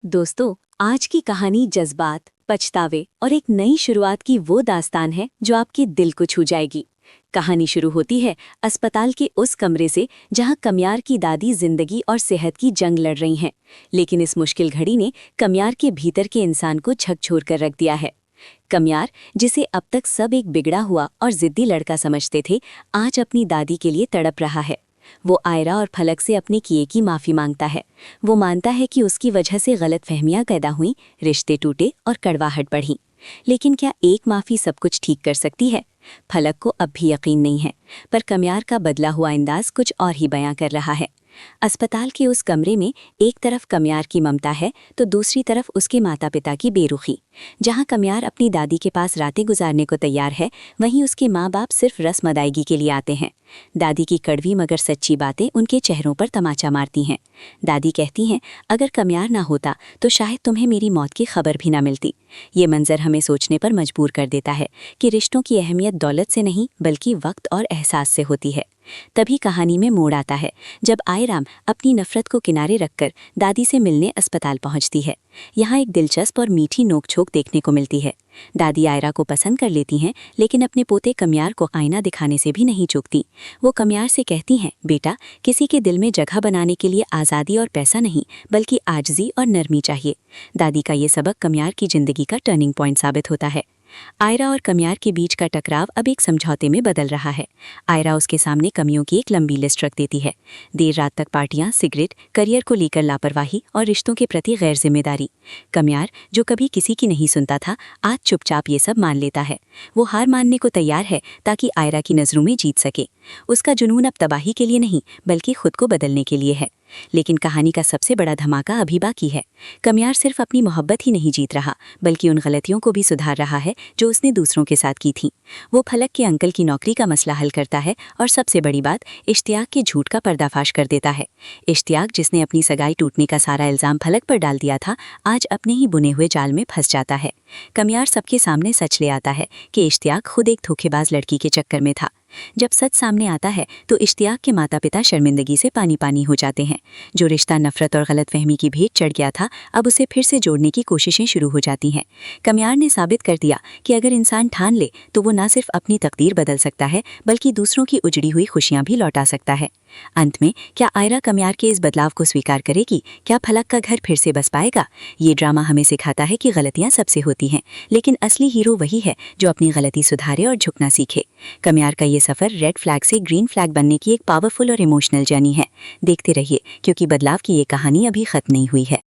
दोस्तों, आज की कहानी जज्बात, पछतावे और एक नई शुरुआत की वो दास्तान है जो आपके दिल को छू जाएगी। कहानी शुरू होती है अस्पताल के उस कमरे से जहां कमयार की दादी जिंदगी और सेहत की जंग लड़ रही हैं। लेकिन इस मुश्किल घड़ी ने कमयार के भीतर के इंसान को झकझोर कर रख दिया है। कमयार, जिसे अब तक सब एक बिगड़ा हुआ और जिद्दी लड़का समझते थे, आज अपनी दादी के लिए तड़प रहा है। वो आयरा और फलक से अपने किए की माफ़ी मांगता है। वो मानता है कि उसकी वजह से गलतफहमियां पैदा हुईं, रिश्ते टूटे और कड़वाहट बढ़ी। लेकिन क्या एक माफ़ी सब कुछ ठीक कर सकती है? फलक को अब भी यकीन नहीं है, पर कमयार का बदला हुआ अंदाज कुछ और ही बयां कर रहा है। अस्पताल के उस कमरे में एक तरफ कमयार की ममता है तो दूसरी तरफ उसके माता पिता की बेरुखी। जहां कमयार अपनी दादी के पास रातें गुजारने को तैयार है, वहीं उसके माँ बाप सिर्फ रस्म अदायगी के लिए आते हैं। दादी की कड़वी मगर सच्ची बातें उनके चेहरों पर तमाचा मारती हैं। दादी कहती हैं, अगर कमयार ना होता तो शायद तुम्हें मेरी मौत की खबर भी ना मिलती। ये मंजर हमें सोचने पर मजबूर कर देता है कि रिश्तों की अहमियत दौलत से नहीं बल्कि वक्त और एहसास से होती है। तभी कहानी में मोड़ आता है जब आयराम अपनी नफरत को किनारे रखकर दादी से मिलने अस्पताल पहुंचती है। यहाँ एक दिलचस्प और मीठी नोकझोंक देखने को मिलती है। दादी आयरा को पसंद कर लेती हैं, लेकिन अपने पोते कमयार को आईना दिखाने से भी नहीं चूकती। वो कमयार से कहती हैं, बेटा, किसी के दिल में जगह बनाने के लिए आज़ादी और पैसा नहीं बल्कि आजिज़ी और नरमी चाहिए। दादी का ये सबक कमयार की जिंदगी का टर्निंग पॉइंट साबित होता है। आयरा और कमयार के बीच का टकराव अब एक समझौते में बदल रहा है। आयरा उसके सामने कमियों की एक लंबी लिस्ट रख देती है। देर रात तक पार्टियां, सिगरेट, करियर को लेकर लापरवाही और रिश्तों के प्रति गैर जिम्मेदारी। कमयार, जो कभी किसी की नहीं सुनता था, आज चुपचाप ये सब मान लेता है। वो हार मानने को तैयार है ताकि आयरा की नज़रों में जीत सके। उसका जुनून अब तबाही के लिए नहीं बल्कि खुद को बदलने के लिए है। लेकिन कहानी का सबसे बड़ा धमाका अभी बाकी है। कमयार सिर्फ अपनी मोहब्बत ही नहीं जीत रहा बल्कि उन गलतियों को भी सुधार रहा है जो उसने दूसरों के साथ की थीं। वो फलक के अंकल की नौकरी का मसला हल करता है और सबसे बड़ी बात, इश्तियाक के झूठ का पर्दाफाश कर देता है। इश्तियाक, जिसने अपनी सगाई टूटने का सारा इल्ज़ाम फलक पर डाल दिया था, आज अपने ही बुने हुए जाल में फंस जाता है। कमयार सबके सामने सच ले आता है कि इश्तियाक खुद एक धोखेबाज लड़की के चक्कर में था। जब सच सामने आता है तो इश्तियाक के माता पिता शर्मिंदगी से पानी पानी हो जाते हैं। जो रिश्ता नफरत और गलतफहमी की भेंट चढ़ गया था, अब उसे फिर से जोड़ने की कोशिशें शुरू हो जाती हैं। कमयार ने साबित कर दिया कि अगर इंसान ठान ले तो वो न सिर्फ अपनी तकदीर बदल सकता है बल्कि दूसरों की उजड़ी हुई खुशियां भी लौटा सकता है। अंत में क्या आयरा कमयार के इस बदलाव को स्वीकार करेगी? क्या फलक का घर फिर से बस पाएगा? ये ड्रामा हमें सिखाता है कि गलतियां सबसे होती हैं, लेकिन असली हीरो वही है जो अपनी गलती सुधारे और झुकना सीखे। कमयार का ये सफर रेड फ्लैग से ग्रीन फ्लैग बनने की एक पावरफुल और इमोशनल जर्नी है। देखते रहिए, क्योंकि बदलाव की ये कहानी अभी खत्म नहीं हुई है।